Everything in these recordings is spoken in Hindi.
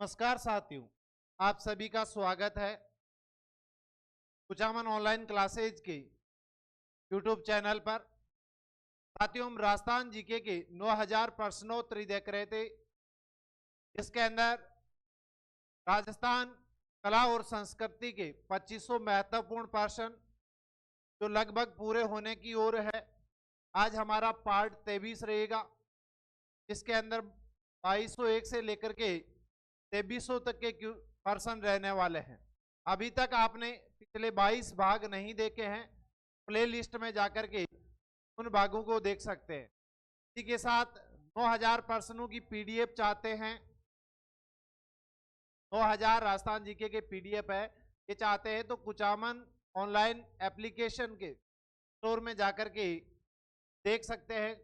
नमस्कार साथियों, आप सभी का स्वागत है कुचामन ऑनलाइन क्लासेज के यूट्यूब चैनल पर। साथियों, हम राजस्थान जीके के 9000 प्रश्नोत्तरी देख रहे थे, जिसके अंदर राजस्थान कला और संस्कृति के 2500 महत्वपूर्ण प्रश्न जो लगभग पूरे होने की ओर है। आज हमारा पार्ट 23 रहेगा, जिसके अंदर 2201 से लेकर के 2300 तक के प्रश्न रहने वाले हैं। अभी तक आपने पिछले 22 भाग नहीं देखे हैं, प्लेलिस्ट में जाकर के उन भागों को देख सकते हैं। इसी के साथ 9000 प्रश्नों की पीडीएफ चाहते हैं, 9000 राजस्थान जीके के पीडीएफ है, ये चाहते हैं तो कुचामन ऑनलाइन एप्लीकेशन के स्टोर में जाकर के देख सकते हैं।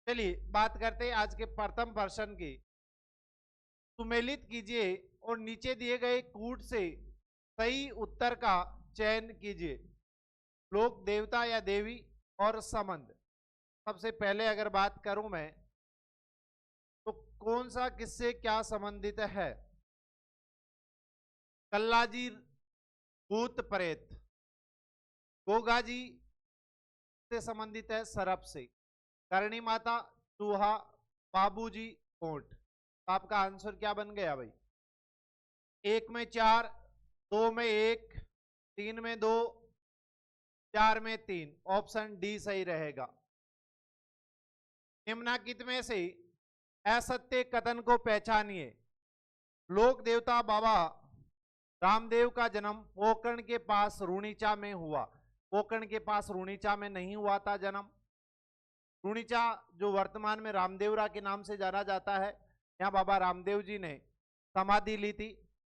चलिए बात करते हैं आज के प्रथम प्रश्न की। सुमेलित कीजिए और नीचे दिए गए कूट से सही उत्तर का चयन कीजिए। लोक देवता या देवी और संबंध। सबसे पहले अगर बात करूं मैं, तो कौन सा किससे क्या संबंधित है? कल्लाजी भूत प्रेत। गोगाजी से संबंधित है सर्प से। करणी माता चूहा, बाबूजी ऊंट। तो आपका आंसर क्या बन गया भाई? 1 में 4, 2 में 1, 3 में 2, 4 में 3। ऑप्शन डी सही रहेगा। निम्नलिखित में से असत्य कथन को पहचानिए। लोक देवता बाबा रामदेव का जन्म पोकरण के पास रूणीचा में हुआ। पोकरण के पास रूणीचा में नहीं हुआ था जन्म। रूणीचा जो वर्तमान में रामदेवरा के नाम से जाना जाता है, यहाँ बाबा रामदेव जी ने समाधि ली थी।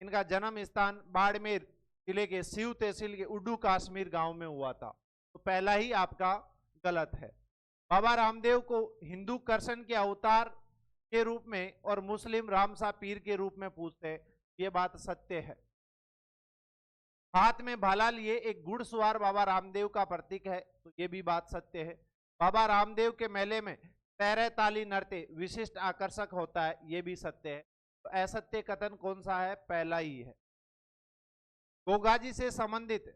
इनका जन्म स्थान बाड़मेर जिले के सिव तहसील के उड्डू कश्मीर गांव में हुआ था। तो पहला ही आपका गलत है। बाबा रामदेव को हिंदू कृष्ण के अवतार के रूप में और मुस्लिम रामसा पीर के रूप में पूजते हैं, ये बात सत्य है। हाथ में भाला लिए एक घुड़सवार बाबा रामदेव का प्रतीक है, तो ये भी बात सत्य है। बाबा रामदेव के मेले में पैरे ताली नृत्य विशिष्ट आकर्षक होता है, ये भी सत्य है। तो असत्य कथन कौन सा है? पहला ही है। गोगाजी से संबंधित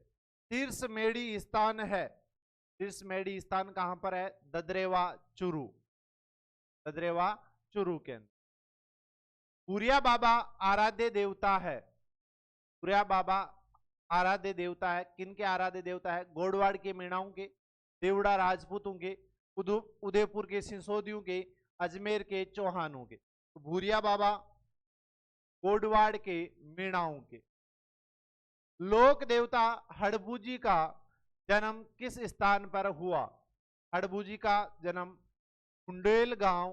शीर्ष मेड़ी स्थान है। शीर्ष मेड़ी स्थान कहां पर है? ददरेवा चुरू। ददरेवा चुरू के अंदर। पुरिया बाबा आराध्य देवता है। पुरिया बाबा आराध्य देवता है। किनके आराध्य देवता है? गोडवाड़ के मीणाओं के, देवड़ा राजपूतों के, उदयपुर के सिसोदियों के, अजमेर के चौहानों के। तो भूरिया बाबा गोडवाड़ के मीणाओं के। लोक देवता हड़बूजी का जन्म किस स्थान पर हुआ? हड़बूजी का जन्म भुंडेल गांव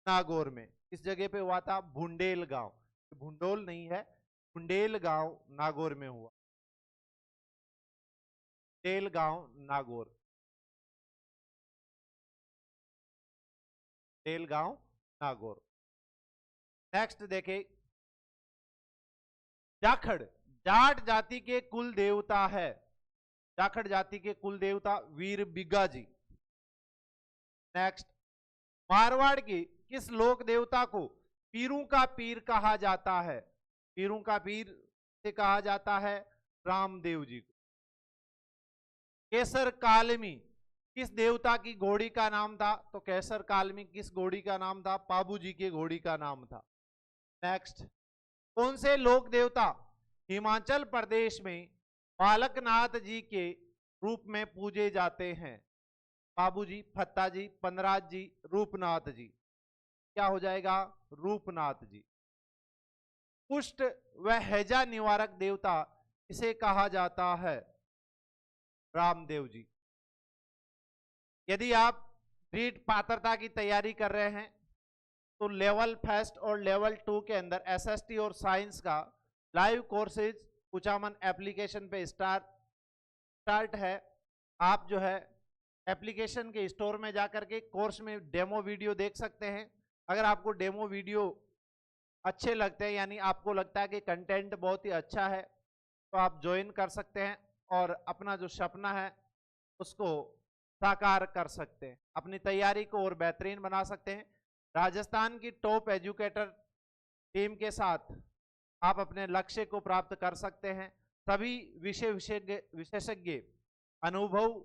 नागौर में। किस जगह पे हुआ था? भुंडेल गांव। भुंडोल नहीं है, भुंडेल गांव नागौर में हुआ। भुंडेल गांव नागौर। भुंडेल गांव नागौर। नेक्स्ट देखे, जाखड़ जाट जाति के कुल देवता है। जाखड़ जाति के कुल देवता वीर बिगा जी। नेक्स्ट, मारवाड़ के किस लोक देवता को पीरों का पीर कहा जाता है? पीरों का पीर से कहा जाता है रामदेव जी को। केसर कालमी किस देवता की घोड़ी का नाम था? तो केसर कालमी किस घोड़ी का नाम था? पाबू जी के घोड़ी का नाम था। नेक्स्ट, कौन से लोक देवता हिमाचल प्रदेश में बालकनाथ जी के रूप में पूजे जाते हैं? बाबू जी, फत्ता जी, पनराज जी, रूपनाथ जी। क्या हो जाएगा? रूपनाथ जी। कुष्ठ व हैजा निवारक देवता इसे कहा जाता है? रामदेव जी। यदि आप नीट पात्रता की तैयारी कर रहे हैं, तो लेवल फर्स्ट और लेवल 2 के अंदर एसएसटी और साइंस का लाइव कोर्सेज कुचामन एप्लीकेशन पे स्टार्ट है। आप जो है एप्लीकेशन के स्टोर में जाकर के कोर्स में डेमो वीडियो देख सकते हैं। अगर आपको डेमो वीडियो अच्छे लगते हैं, यानी आपको लगता है कि कंटेंट बहुत ही अच्छा है, तो आप ज्वाइन कर सकते हैं और अपना जो सपना है उसको साकार कर सकते हैं, अपनी तैयारी को और बेहतरीन बना सकते हैं। राजस्थान की टॉप एजुकेटर टीम के साथ आप अपने लक्ष्य को प्राप्त कर सकते हैं। सभी विशेषज्ञ अनुभव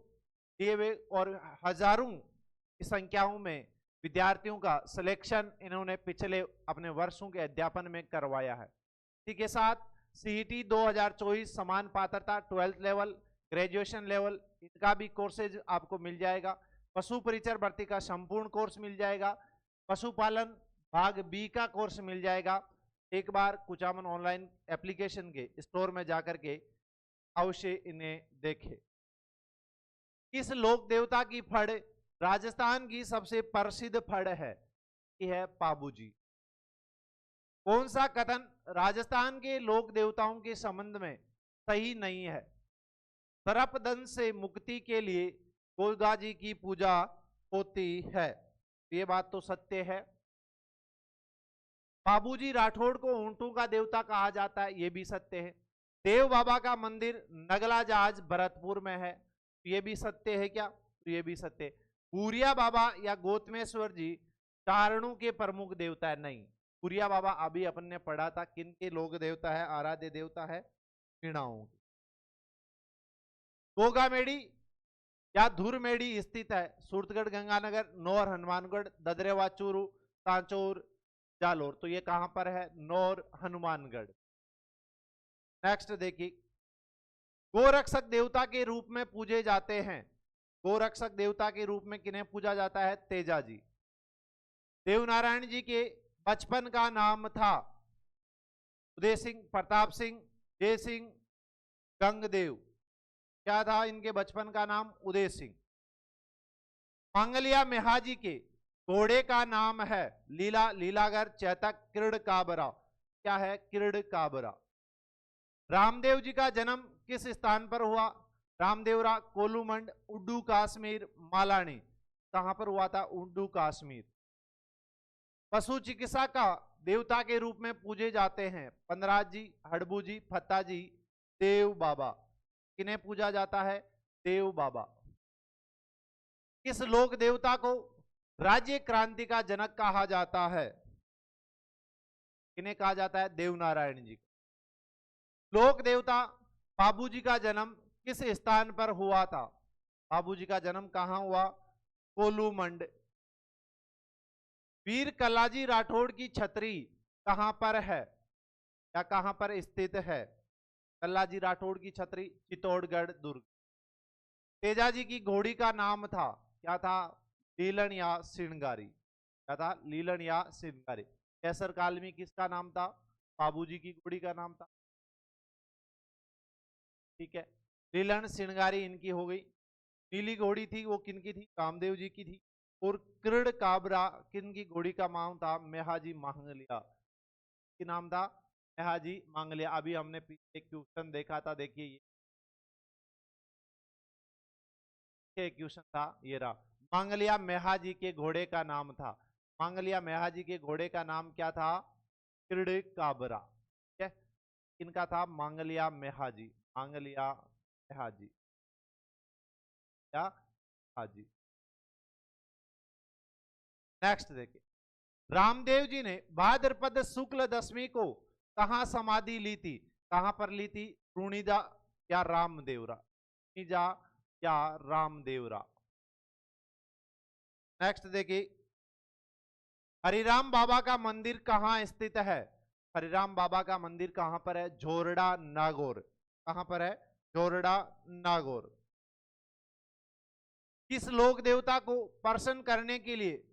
दिए हुए और हजारों की संख्याओं में विद्यार्थियों का सिलेक्शन इन्होंने पिछले अपने वर्षों के अध्यापन में करवाया है। इसी के साथ सीईटी 2024 समान पात्रता 12th लेवल, ग्रेजुएशन लेवल, इनका भी कोर्सेज आपको मिल जाएगा। पशु परिचर भर्ती का संपूर्ण कोर्स मिल जाएगा। पशुपालन भाग बी का कोर्स मिल जाएगा। एक बार कुचामन ऑनलाइन एप्लीकेशन के स्टोर में जाकर के अवश्य इन्हें देखें। किस लोक देवता की फड़ राजस्थान की सबसे प्रसिद्ध फड़ है? ये है पाबूजी। कौन सा कथन राजस्थान के लोक देवताओं के संबंध में सही नहीं है? सर्पदंश से मुक्ति के लिए गोगा जी की पूजा होती है। ये बात तो सत्य है। बाबूजी राठौड़ को ऊंटों का देवता कहा जाता है, ये भी सत्य है। देव बाबा का मंदिर नगला जहाज भरतपुर में है, ये भी सत्य है क्या? ये भी सत्य है। पूरिया बाबा या गौतमेश्वर जी चारणों के प्रमुख देवता है? नहीं। पूरिया बाबा अभी अपन ने पढ़ा था किन के लोक देवता है, आराध्य देवता है? मीणाओं की। गोगामेड़ी या धुरमेड़ी स्थित है? सूरतगढ़, गंगानगर, नौर, हनुमानगढ़, ददरेवा, चूरू, सांचौर, जालोर। तो ये कहां पर है? नौर, हनुमानगढ़। नेक्स्ट देखिए, गोरक्षक देवता के रूप में पूजे जाते हैं। गोरक्षक देवता के रूप में किन्हें पूजा जाता है? तेजा जी। देवनारायण जी के बचपन का नाम था उदय सिंह, प्रताप सिंह, जय सिंह, गंगदेव। क्या था इनके बचपन का नाम? उदय सिंह। मांगलिया मेहाजी के घोड़े का नाम है लीला, लीलागर, चैतक, किरण काबरा। क्या है? किरण काबरा। रामदेव जी का जन्म किस स्थान पर हुआ? रामदेवरा, कोलूमंड, उड्डू कश्मीर, मालानी। कहां पर हुआ था? उड्डू कश्मीर। पशु चिकित्सा का देवता के रूप में पूजे जाते हैं पंदराज जी, हड़बू जी, फत्ता जी, देव बाबा। किन्हें पूजा जाता है? देव बाबा। किस लोक देवता को राज्य क्रांति का जनक कहा जाता है? किन्हें कहा जाता है? देवनारायण जी। लोक देवता बाबूजी का जन्म किस स्थान पर हुआ था? बाबूजी का जन्म कहां हुआ? कोलूमंड। वीर कल्लाजी राठौड़ की छतरी कहां पर है या कहां पर स्थित है? कल्लाजी राठौड़ की छतरी चित्तौड़गढ़ दुर्ग। तेजाजी की घोड़ी का नाम था, क्या था? लीलन या श्रृंगारी। क्या था? लीलन या श्रृंगारी। कैसर काल में किसका नाम था? बाबूजी की घोड़ी का नाम था। ठीक है, लीलन श्रृंगारी इनकी हो गई। नीली घोड़ी थी वो किनकी थी? कामदेव जी की थी। और कृड़ काबरा किनकी घोड़ी का नाम था? मेहाजी मांगलिया की नाम था? मेहाजी मांगलिया। अभी हमने पीछे क्वेश्चन देखा था, देखिए ये क्वेश्चन था, ये रहा। मांगलिया मेहाजी के घोड़े का नाम था। मांगलिया मेहाजी के घोड़े का नाम क्या था? कृड़ काबरा। ठीक है, इनका था मांगलिया मेहाजी। मांगलिया मेहाजी या हाजी। नेक्स्ट देखिए, रामदेव जी ने भाद्रपद शुक्ल दशमी को कहां समाधि ली थी? कहां पर ली थी? रूणीजा या रामदेवरा? रूणीजा या रामदेवरा। नेक्स्ट देखिए, हरिराम बाबा का मंदिर कहां स्थित है? हरिराम बाबा का मंदिर कहां पर है? झोरडा नागौर। कहां पर है? झोरडा नागौर। किस लोक देवता को प्रसन्न करने के लिए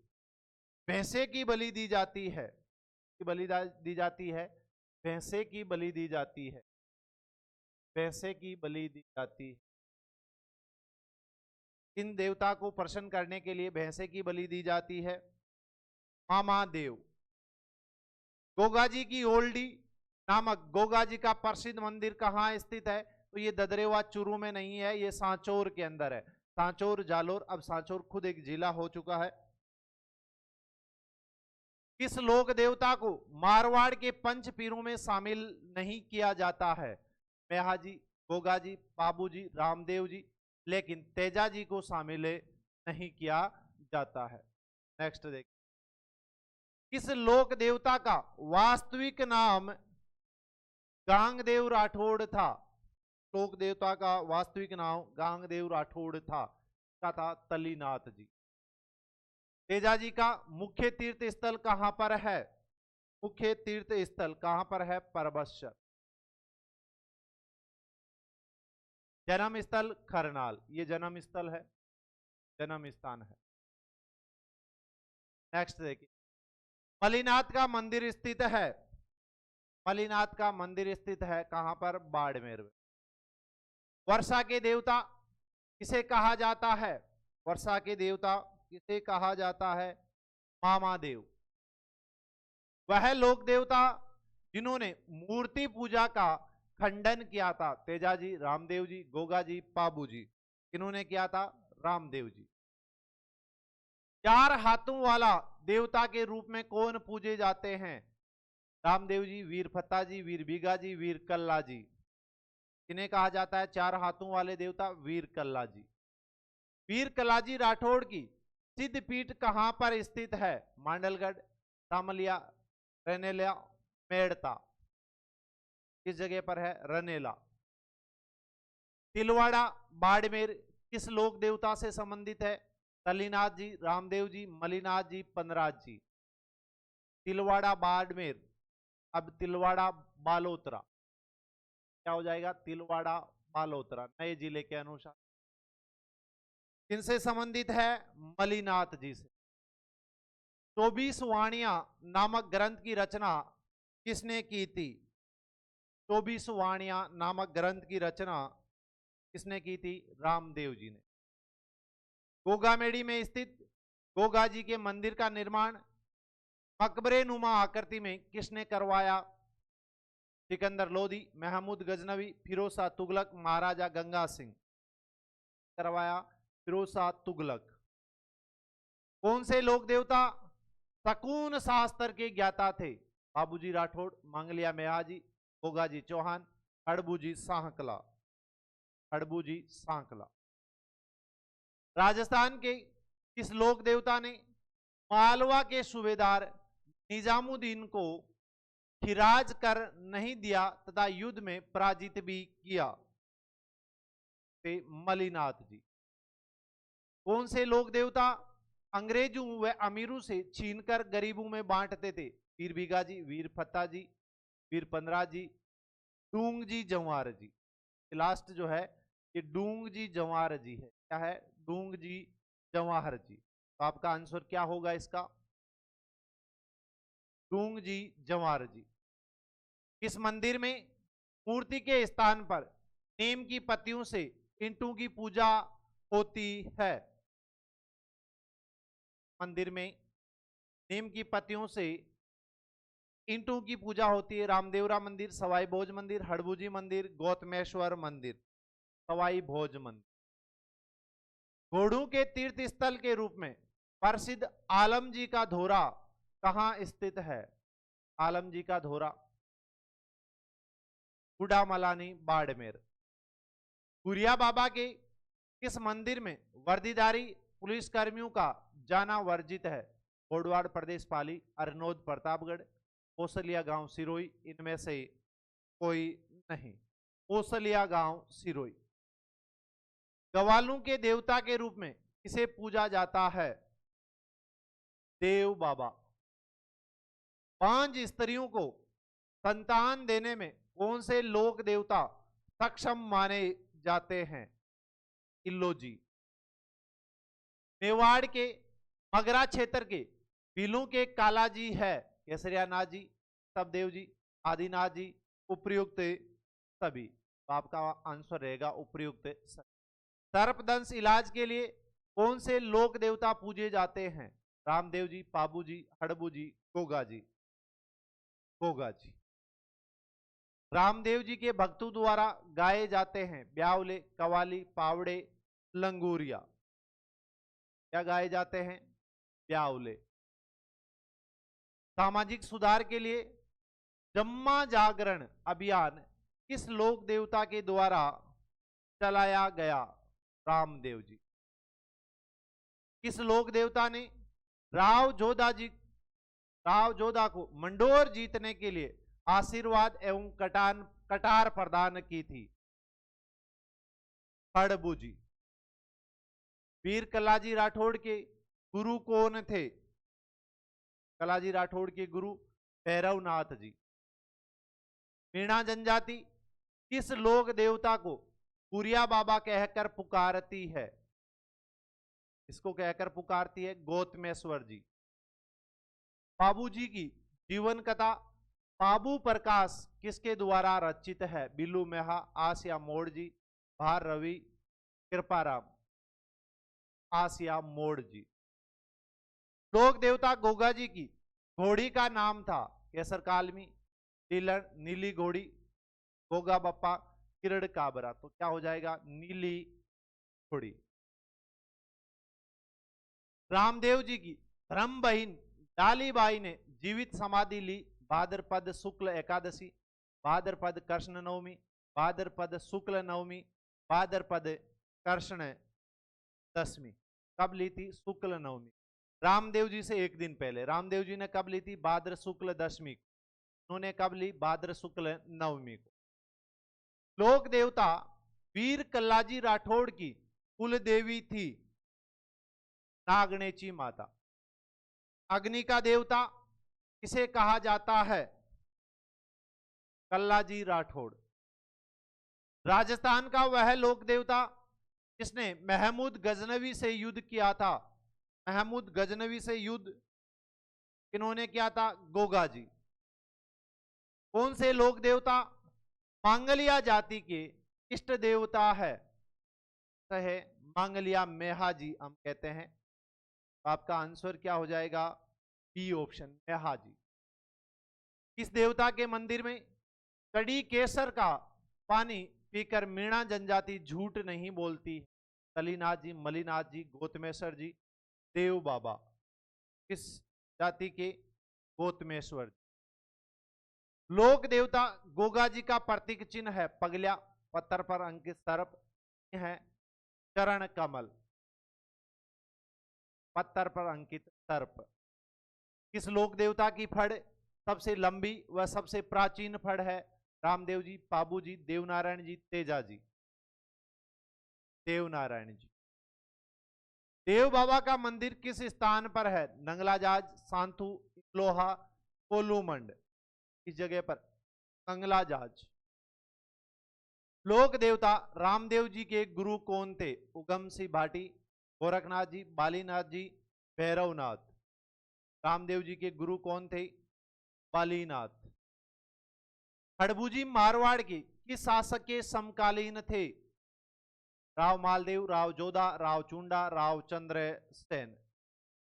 भैंसे की बलि दी जाती है? की बलि दी जाती है? भैंसे की बलि दी जाती है। भैंसे की बलि दी जाती है। किन देवता को प्रसन्न करने के लिए भैंसे की बलि दी जाती है? मामा देव। गोगा जी की ओल्डी नामक गोगा जी का प्रसिद्ध मंदिर कहाँ स्थित है? तो ये ददरेवा चूरू में नहीं है, ये सांचौर के अंदर है। सांचौर जालोर, अब सांचौर खुद एक जिला हो चुका है। किस लोक देवता को मारवाड़ के पंच पीरों में शामिल नहीं किया जाता है? मेहाजी, गोगा जी, बाबू जी, रामदेव जी, लेकिन तेजा जी को शामिल नहीं किया जाता है। नेक्स्ट देखिए, किस लोक देवता का वास्तविक नाम गांगदेव राठौड़ था? लोक देवता का वास्तविक नाम गांगदेव राठौड़ था, क्या था? तलीनाथ जी। तेजा जी का मुख्य तीर्थ स्थल कहां पर है? मुख्य तीर्थ स्थल कहां पर है? परबत्सर। जन्म स्थल खरनाल, ये जन्म स्थल है, जन्म स्थान है। नेक्स्ट देखिए, मलिनाथ का मंदिर स्थित है, मलिनाथ का मंदिर स्थित है कहां पर? बाड़मेर में। वर्षा के देवता किसे कहा जाता है? वर्षा के देवता किसे कहा जाता है? मामादेव। वह लोक देवता जिन्होंने मूर्ति पूजा का खंडन किया था? तेजा जी, रामदेव जी, गोगा जी, पाबू जी। किन्होंने किया था? रामदेव जी। चार हाथों वाला देवता के रूप में कौन पूजे जाते हैं? रामदेव जी, वीर फत्ता जी, वीर बीगा जी, वीर कल्ला जी। किन्हें कहा जाता है चार हाथों वाले देवता? वीर कल्ला जी। वीर कल्लाजी राठौड़ की सिद्ध पीठ कहां पर स्थित है? मांडलगढ़, सामलिया, रनेला, मेड़ता। किस जगह पर है? रनेला। तिलवाड़ा बाड़मेर किस लोक देवता से संबंधित है? तलीनाथ जी, रामदेव जी, मलिनाथ जी, पनराज जी। तिलवाड़ा बाड़मेर, अब तिलवाड़ा बालोतरा, क्या हो जाएगा? तिलवाड़ा बालोतरा, नए जिले के अनुसार। किनसे संबंधित है? मलिनाथ जी से। 24 वाणियां नामक ग्रंथ की रचना किसने की थी? 24 वाणियां नामक ग्रंथ की रचना किसने की थी? रामदेव जी ने। गोगामेड़ी में स्थित गोगा जी के मंदिर का निर्माण मकबरे नुमा आकृति में किसने करवाया? सिकंदर लोदी, महमूद गजनवी, फिरोज शाह तुगलक, महाराजा गंगा सिंह। करवाया फिरोज शाह तुगलक। कौन से लोक देवता सकून शास्त्र के ज्ञाता थे? बाबूजी राठौड़, मंगलिया मेहाजी, गोगा जी चौहान, हड़बूजी सांकला। हड़बूजी सांकला। राजस्थान के किस लोक देवता ने मालवा के सूबेदार निजामुद्दीन को खिराज कर नहीं दिया तथा युद्ध में पराजित भी किया? मलिनाथ जी। कौन से लोक देवता अंग्रेजों व अमीरों से छीनकर गरीबों में बांटते थे? वीर बीगा जी, वीर फत्ता जी, वीर पंद्रा जी, डूंग जी, जवार जी। लास्ट जो है ये डूंग जी जवाहर जी है। क्या है? डूंग जी जवाहर जी। तो आपका आंसर क्या होगा इसका? डूंग जी जवाहर जी। किस मंदिर में मूर्ति के स्थान पर नीम की पत्तियों से ईंटों की पूजा होती है? मंदिर में नीम की पत्तियों से ईंटों की पूजा होती है। रामदेवरा मंदिर, सवाई भोज मंदिर, हड़बूजी मंदिर, गौतमेश्वर मंदिर। सवाई भोज मंदिर। घोड़ों के तीर्थ स्थल के रूप में प्रसिद्ध आलम जी का धोरा कहां स्थित है? आलम जी का धोरा गुडामलानी, बाड़मेर। गुरिया बाबा के किस मंदिर में वर्दीधारी पुलिसकर्मियों का जाना वर्जित है? गोडवाड़ प्रदेश पाली, अरनोद प्रतापगढ़, कौशलिया गांव सिरोई। इनमें से कोई नहीं। कौशलिया गांव सिरोई। गवालों के देवता के रूप में किसे पूजा जाता है? देव बाबा। 5 स्त्रियों को संतान देने में कौन से लोक देवता सक्षम माने जाते हैं? इल्लो जी। मेवाड़ के मगरा क्षेत्र के बिलों के काला जी है? केसरिया नाथ जी, सबदेव जी, आदिनाथ जी, उपर्युक्त सभी। तो आपका आंसर रहेगा उपर्युक्त सभी। सर्पदंश इलाज के लिए कौन से लोक देवता पूजे जाते हैं? रामदेव जी, पाबू जी, हड़बू जी, गोगा जी। गोगा जी। रामदेव जी के भक्तों द्वारा गाए जाते हैं ब्यावले, कवाली, पावड़े, लंगूरिया। क्या गाए जाते हैं? ब्यावले। सामाजिक सुधार के लिए जम्मा जागरण अभियान किस लोक देवता के द्वारा चलाया गया? रामदेव जी। किस लोक देवता ने राव जोधा जी राव जोधा को मंडोर जीतने के लिए आशीर्वाद एवं कटार प्रदान की थी? खड़बू जी। वीर कल्लाजी राठौड़ के गुरु कौन थे? कल्लाजी राठौड़ के गुरु भैरवनाथ जी। मीणा जनजाति किस लोक देवता को पुरिया बाबा कहकर पुकारती है? इसको कहकर पुकारती है? गौतमेश्वर जी। बाबू जी की जीवन कथा बाबू प्रकाश किसके द्वारा रचित है? बिल्लू मेहा, आसिया मोड़ जी, भार रवि, कृपाराम। आसिया मोड़ जी। लोक देवता गोगा जी की घोड़ी का नाम था? केसर कालमी, नीली घोड़ी, गोगा बप्पा, किरण काबरा। तो क्या हो जाएगा? नीली घोड़ी। रामदेव जी की धर्म बहिन डालीबाई ने जीवित समाधि ली भाद्रपद शुक्ल एकादशी, भाद्रपद कृष्ण नवमी, भाद्रपद शुक्ल नवमी, भाद्रपद कृष्ण दशमी। कब ली थी? शुक्ल नवमी। रामदेव जी से एक दिन पहले। रामदेव जी ने कब ली थी? भाद्र शुक्ल दशमी को। उन्होंने कब ली? भाद्र शुक्ल नवमी को। लोक देवता वीर कल्लाजी राठौड़ की कुल देवी थी? नागणेची माता। अग्नि का देवता किसे कहा जाता है? कल्लाजी राठौड़। राजस्थान का वह लोक देवता जिसने महमूद गजनवी से युद्ध किया था? महमूद गजनवी से युद्ध किन्होंने किया था? गोगा जी। कौन से लोक देवता मांगलिया जाति के इष्ट देवता है? कहे मांगलिया मेहा जी हम कहते हैं। तो आपका आंसर क्या हो जाएगा? बी ऑप्शन, मेहा जी। किस देवता के मंदिर में कड़ी केसर का पानी पीकर मीणा जनजाति झूठ नहीं बोलती? कलीनाथ जी, मलिनाथ जी, गौतमेश्वर जी, देव बाबा। किस जाति के? गौतमेश्वर। लोक देवता गोगा जी का प्रतीक चिन्ह है? पगलिया, पत्थर पर अंकित सर्प है, चरण कमल। पत्थर पर अंकित सर्प। किस लोक देवता की फड़ सबसे लंबी व सबसे प्राचीन फड़ है? रामदेव जी, पाबू जी, देवनारायण जी, तेजा जी। देवनारायण जी। देव बाबा का मंदिर किस स्थान पर है? नंगलाजाज, सांथू, लोहा, कोलूमंड। इस जगह पर नंगलाजाज। लोक देवता रामदेव जी के गुरु कौन थे? उगम सिंह भाटी, गोरखनाथ जी, बालीनाथ जी, भैरवनाथ। रामदेव जी के गुरु कौन थे? बालीनाथ। खड़बूजी मारवाड़ के किस शासक के समकालीन थे? राव मालदेव, राव जोधा, राव चुंडा, राव चंद्र सेन।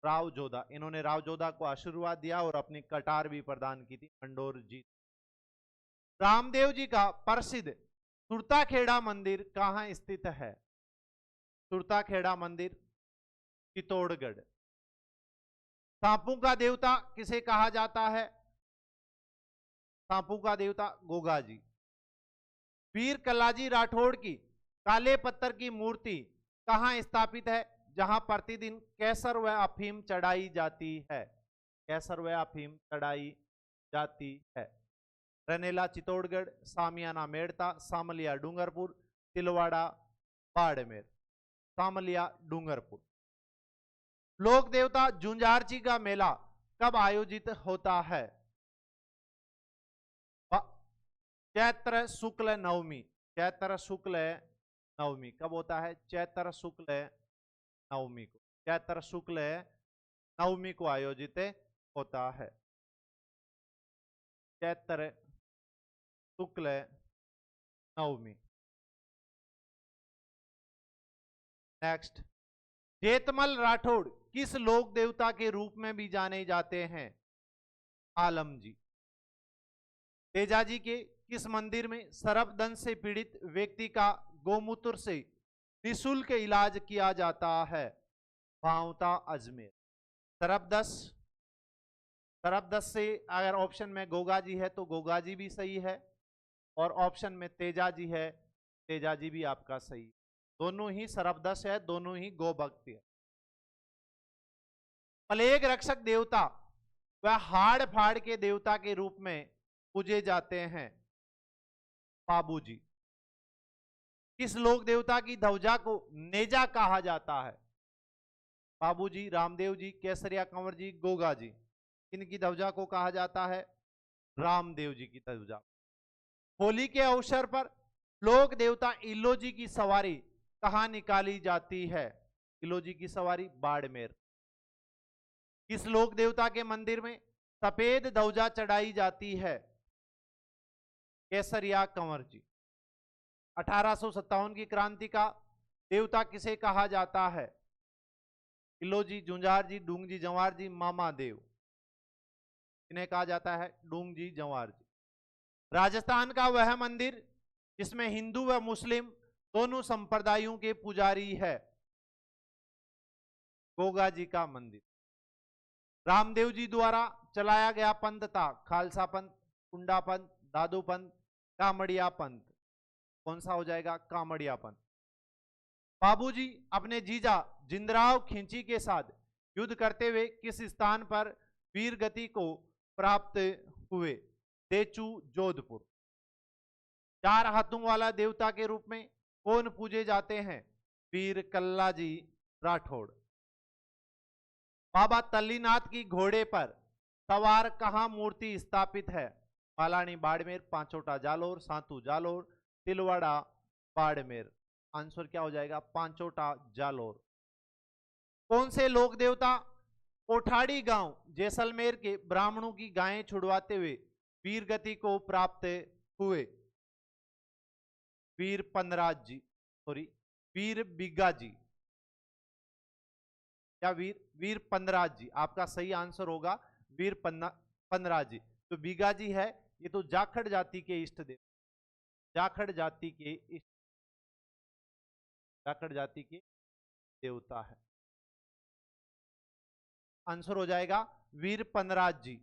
राव जोधा। इन्होंने राव जोधा को आशीर्वाद दिया और अपनी कटार भी प्रदान की थी मंडोर जी। रामदेव जी का प्रसिद्ध सुरताखेड़ा मंदिर कहां स्थित है? सुरताखेड़ा मंदिर चित्तौड़गढ़। सांपों का देवता किसे कहा जाता है? सांपों का देवता गोगा जी। वीर कल्लाजी राठौड़ की काले पत्थर की मूर्ति कहां स्थापित है? जहां प्रतिदिन केसर व अफीम चढ़ाई जाती है? केसर व अफीम चढ़ाई जाती है। रनेला चित्तौड़गढ़, सामियाना मेड़ता, सामलिया डूंगरपुर, तिलवाड़ा बाड़मेर। सामलिया डूंगरपुर। लोक देवता झुंझारची का मेला कब आयोजित होता है? चैत्र शुक्ल नवमी। चैत्र शुक्ल नवमी कब होता है? चैत्र शुक्ल नवमी को। चैत्र शुक्ल नवमी को आयोजित होता है। चैत्र शुक्ल नवमी। नेक्स्ट, जेतमल राठौड़ किस लोक देवता के रूप में भी जाने जाते हैं? आलम जी। तेजा जी के किस मंदिर में सर्पदंश से पीड़ित व्यक्ति का गोमूत्र से निःशुल्क इलाज किया जाता है? भावता अजमेर। सर्पदंश, सर्पदंश से अगर ऑप्शन में गोगा जी है तो गोगा जी भी सही है, और ऑप्शन में तेजा जी है, तेजा जी भी आपका सही है। दोनों ही सर्पदंश है, दोनों ही गो भक्त है। प्लेग रक्षक देवता वह हाड़ फाड़ के देवता के रूप में पूजे जाते हैं। पाबू जी। किस लोक देवता की ध्वजा को नेजा कहा जाता है? बाबू जी, रामदेव जी, केसरिया कंवर जी, गोगा जी। इनकी ध्वजा को कहा जाता है रामदेव जी की ध्वजा। होली के अवसर पर लोक देवता इल्लो जी की सवारी कहां निकाली जाती है? इल्लो जी की सवारी बाड़मेर। किस लोक देवता के मंदिर में सफेद ध्वजा चढ़ाई जाती है? केसरिया कंवर जी। 1857 की क्रांति का देवता किसे कहा जाता है? इल्लो जी, जुंजार जी, डूंग जी, जवार जी, मामा देव। इन्हें कहा जाता है डूंग जी, जवार जी। राजस्थान का वह मंदिर जिसमें हिंदू व मुस्लिम दोनों संप्रदायों के पुजारी है? गोगा जी का मंदिर। रामदेव जी द्वारा चलाया गया पंथ था खालसा पंथ, कुंडा पंथ, दादू पंथ, कामड़िया पंथ। कौन सा हो जाएगा? कामड़िया पंथ। बाबूजी अपने जीजा जिंदराव खिंची के साथ युद्ध करते हुए किस स्थान पर वीर गति को प्राप्त हुए? देचू, जोधपुर। चार हाथों वाला देवता के रूप में कौन पूजे जाते हैं? वीर कल्ला जी राठौड़। बाबा तल्लीनाथ की घोड़े पर सवार कहां मूर्ति स्थापित है? पालानी बाड़मेर, पांचोटा जालोर, सातू जालोर, तिलवाड़ा बाड़मेर। आंसर क्या हो जाएगा? पांचोटा जालोर। कौन से लोक देवता कोठाड़ी गांव जैसलमेर के ब्राह्मणों की गायें छुड़वाते हुए वीर गति को प्राप्त हुए? वीर पनराज जी, सॉरी वीर बिग्गा जी या वीर पनराज जी। आपका सही आंसर होगा वीर पनराज जी। तो बिगा जी है ये तो जाखड़ जाति के इष्ट देव, जाखड़ जाति के इष्ट, जाखड़ जाति के देवता है। आंसर हो जाएगा वीर पनराज जी।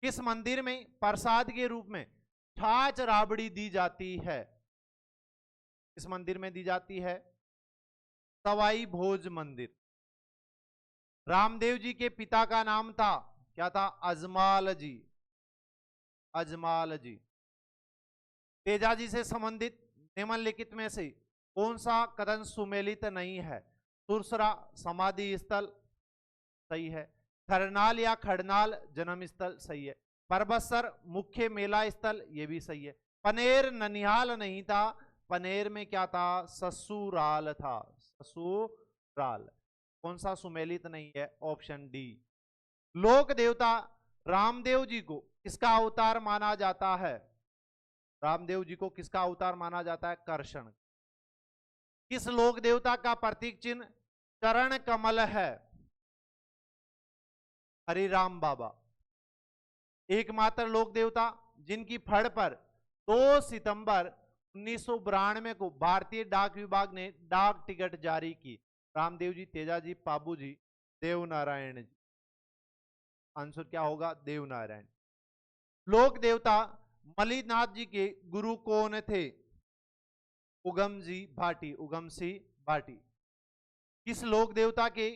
किस मंदिर में प्रसाद के रूप में छाछ राबड़ी दी जाती है? किस मंदिर में दी जाती है? सवाई भोज मंदिर। रामदेव जी के पिता का नाम था क्या था? अजमाल जी, अजमाल जी। तेजा जी से संबंधित निम्नलिखित में से कौन सा कथन सुमेलित नहीं है? सुरसरा समाधि स्थल सही है। खरनाल या खड़नाल जन्म स्थल सही है। परबसर मुख्य मेला स्थल ये भी सही है। पनेर ननिहाल नहीं था, पनेर में क्या था? ससुराल था, ससुराल। कौन सा सुमेलित नहीं है? Option D. लोक देवता रामदेव जी को किसका अवतार माना जाता है? रामदेव जी को किसका अवतार माना जाता है? कर्षण। किस लोक देवता का प्रतीक चिन्ह चरण कमल है? हरिराम बाबा। एकमात्र लोक देवता जिनकी फड़ पर 2 सितंबर 1992 को भारतीय डाक विभाग ने डाक टिकट जारी की? रामदेव जी, तेजा जी, पाबू जी, देवनारायण जी। आंसर क्या होगा? देवनारायण। लोक देवता मलिनाथ जी के गुरु कौन थे? उगम जी भाटी, उगम सिंह भाटी। किस लोक देवता के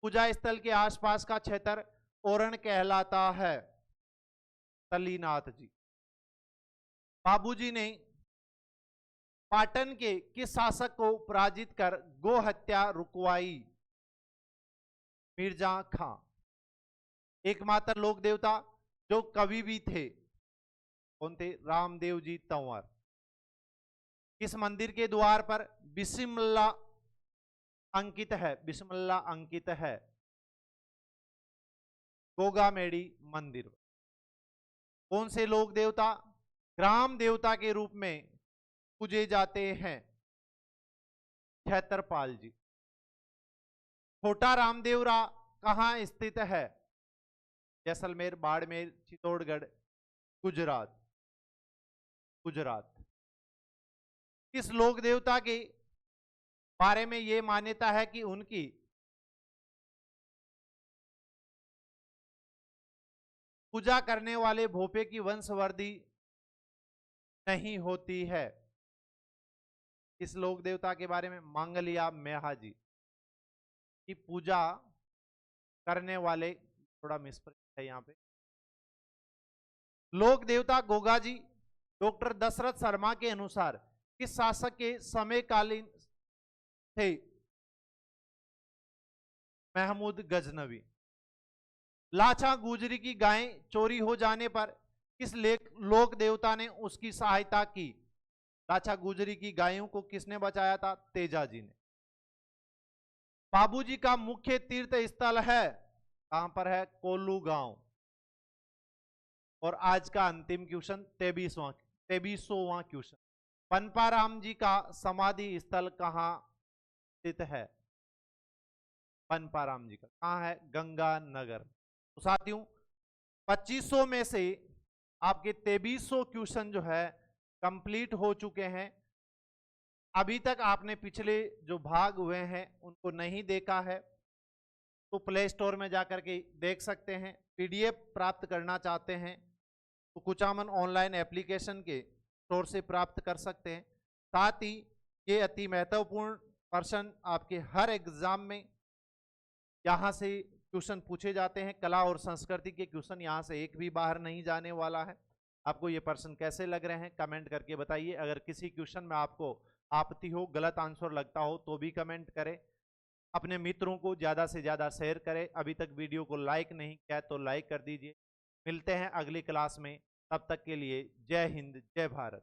पूजा स्थल के आसपास का क्षेत्र ओरण कहलाता है? तल्लीनाथ जी। बाबूजी ने पाटन के किस शासक को पराजित कर गो हत्या रुकवाई? मिर्जा खां। एकमात्र लोक देवता जो कवि भी थे कौन थे? रामदेव जी तंवर। किस मंदिर के द्वार पर बिस्मिल्ला अंकित है? बिस्मिल्ला अंकित है। गोगामेड़ी मंदिर। कौन से लोक देवता ग्राम देवता के रूप में पूजे जाते हैं? क्षेत्रपाल जी। छोटा रामदेवरा कहां स्थित है? जैसलमेर, बाड़मेर, चित्तौड़गढ़, गुजरात, गुजरात। किस लोक देवता के बारे में यह मान्यता है कि उनकी पूजा करने वाले भोपे की वंशवृद्धि नहीं होती है? इस लोक देवता के बारे में मांगलिया मेहा जी की पूजा करने वाले, थोड़ा मिस है यहाँ पे। लोक देवता गोगाजी डॉक्टर दशरथ शर्मा के अनुसार किस शासक के समकालीन थे? महमूद गजनवी। लाचा गुजरी की गायें चोरी हो जाने पर किस लोक देवता ने उसकी सहायता की? लाचा गुजरी की गायों को किसने बचाया था? तेजाजी ने। बाबूजी का मुख्य तीर्थ स्थल है, कहां पर है? कोल्लू गांव। और आज का अंतिम क्वेश्चन 23वां क्वेश्चन, पनपाराम जी का समाधि स्थल कहां स्थित है? पनपाराम जी का कहां है? गंगानगर। तो साथियों 2500 में से आपके 2300 क्वेश्चन जो है कंप्लीट हो चुके हैं। अभी तक आपने पिछले जो भाग हुए हैं उनको नहीं देखा है तो प्ले स्टोर में जाकर के देख सकते हैं। पीडीएफ प्राप्त करना चाहते हैं तो कुचामन ऑनलाइन एप्लीकेशन के स्टोर से प्राप्त कर सकते हैं। साथ ही ये अति महत्वपूर्ण प्रश्न आपके हर एग्जाम में यहाँ से क्वेश्चन पूछे जाते हैं। कला और संस्कृति के क्वेश्चन यहाँ से एक भी बाहर नहीं जाने वाला है। आपको ये प्रश्न कैसे लग रहे हैं कमेंट करके बताइए। अगर किसी क्वेश्चन में आपको आपत्ति हो, गलत आंसर लगता हो तो भी कमेंट करें। अपने मित्रों को ज़्यादा से ज़्यादा शेयर करें। अभी तक वीडियो को लाइक नहीं किया तो लाइक कर दीजिए। मिलते हैं अगली क्लास में, तब तक के लिए जय हिंद जय भारत।